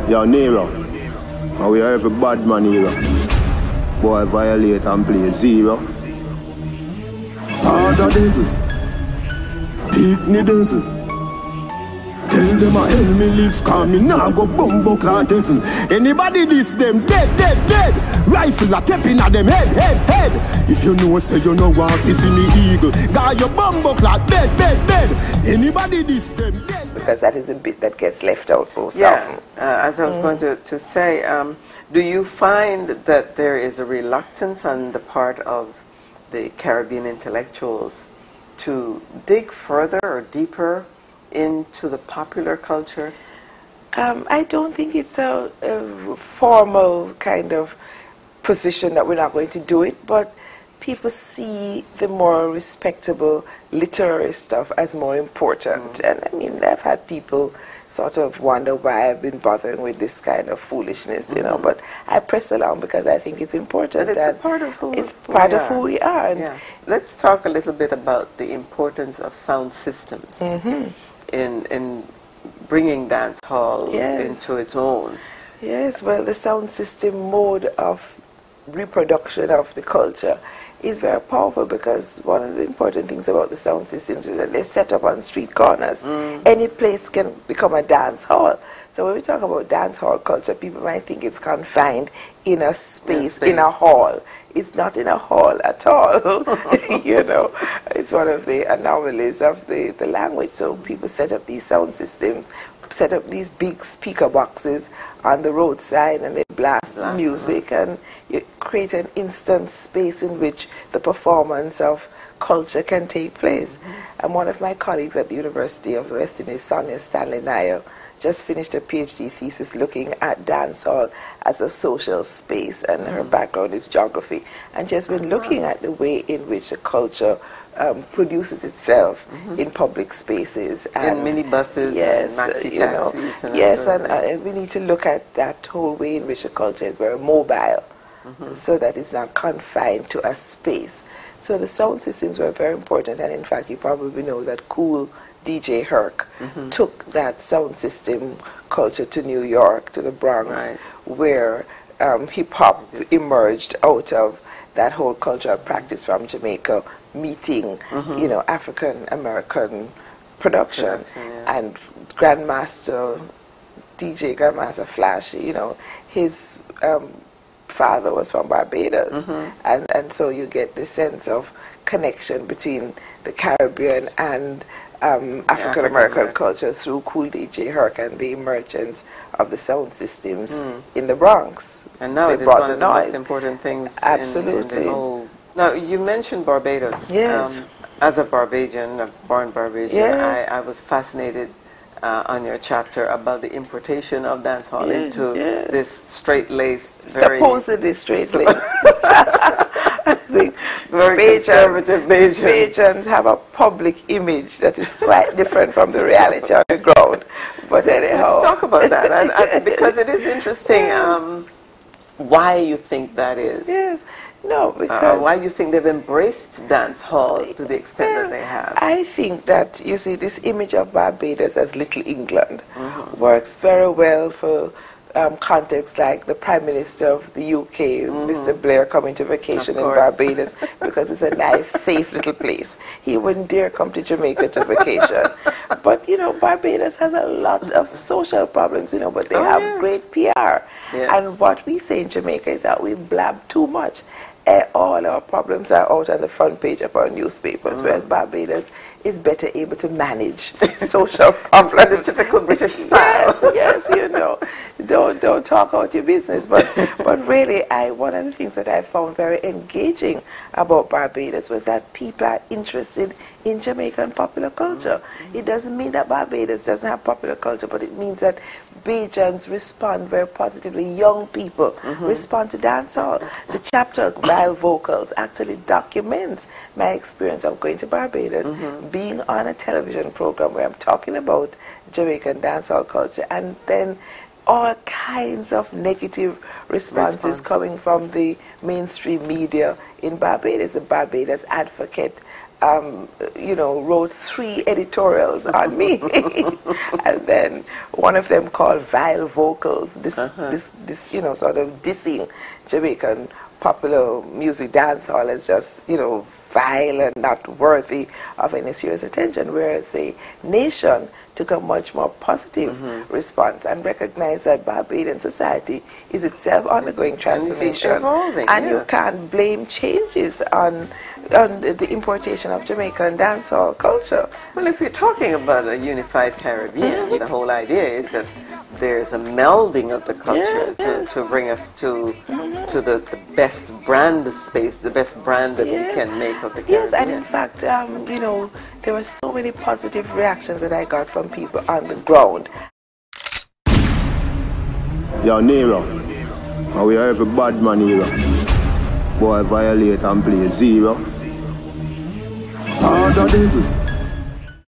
Yo, Nero. And we are every bad man here. Boy violate and play zero. Father devil. Beat me devil. Tell them I help me live, cause me nah go bumbo clout devil. Anybody this them dead, dead, dead. Rifle a tapping at them head, head, head. If you know say you know want to see me eagle, got your bumbo clout dead, dead, dead. Anybody this them dead. Because that is a bit that gets left out most yeah. often. As I was going to say, do you find that there is a reluctance on the part of the Caribbean intellectuals to dig further or deeper into the popular culture? I don't think it's a formal kind of position that we're not going to do it, but people see the more respectable literary stuff as more important. And I mean, I've had people sort of wonder why I've been bothering with this kind of foolishness, you know, but I press along because I think it's important. But it's a part of who it's part of who we are. And yeah. Let's talk a little bit about the importance of sound systems in bringing dancehall into its own. Yes, well, the sound system mode of reproduction of the culture is very powerful, because one of the important things about the sound systems is that they're set up on street corners. Any place can become a dance hall. So when we talk about dance hall culture, people might think it's confined in a space, in a hall. It's not in a hall at all. You know, it's one of the anomalies of the language. So people set up these sound systems, set up these big speaker boxes on the roadside, and they blast music, and you create an instant space in which the performance of culture can take place. And one of my colleagues at the University of the West Indies, Sonia Stanley Nair, just finished a PhD thesis looking at dancehall as a social space, and her background is geography, and she's been looking at the way in which the culture produces itself in public spaces, and minibuses, yes, and maxi you know, taxis, and yes, and we need to look at that whole way in which the culture is very mobile, so that it's not confined to a space. So the sound systems were very important, and in fact, you probably know that Cool DJ Herc took that sound system culture to New York, to the Bronx, where hip-hop emerged out of that whole cultural practice from Jamaica, meeting, you know, African-American production. And Grandmaster, DJ Grandmaster Flash, you know, his father was from Barbados. And so you get the sense of connection between the Caribbean and African-American culture through Cool DJ Herc and the emergence of the sound systems in the Bronx. And now it is one of the most important things Absolutely. in the whole. Now, you mentioned Barbados. Yes. As a Barbadian, a born Barbadian, I was fascinated on your chapter about the importation of dancehall into this straight-laced, supposedly straight-laced. I think very conservative Bajans have a public image that is quite different from the reality on the ground. But anyhow, let's talk about that because it is interesting. Why you think that is? Yes. No, because why you think they've embraced dance hall to the extent that they have? I think that, you see, this image of Barbados as Little England works very well for contexts like the Prime Minister of the UK, Mr. Blair, coming to vacation in Barbados because it's a nice, safe little place. He wouldn't dare come to Jamaica to vacation. But, you know, Barbados has a lot of social problems, you know, but they have great PR. And what we say in Jamaica is that we blab too much. All our problems are out on the front page of our newspapers, whereas Barbados is better able to manage social problems. The typical British style. Yes, you know, don't talk out your business. But really, one of the things that I found very engaging about Barbados was that people are interested in Jamaican popular culture. It doesn't mean that Barbados doesn't have popular culture, but it means that Bajans respond very positively. Young people respond to dancehall. The chapter Wild Vocals actually documents my experience of going to Barbados, being on a television program where I'm talking about Jamaican dancehall culture, and then all kinds of negative responses coming from the mainstream media in Barbados. The Barbados Advocate you know, wrote 3 editorials on me. And then one of them called Vile Vocals, this you know, sort of dissing Jamaican popular music dancehall as just, you know, vile and not worthy of any serious attention, whereas the Nation took a much more positive response and recognized that Barbadian society is itself undergoing transformation, evolving, and you can't blame changes on the importation of Jamaican dancehall culture. Well, if you're talking about a unified Caribbean, the whole idea is that there's a melding of the cultures to bring us to the best brand space, the best brand that we can make of the Caribbean. Yes, and in fact, you know, there were so many positive reactions that I got from people on the ground. Yo, Nero, and we are every bad man here. Boy, violate and play 0. Father devil.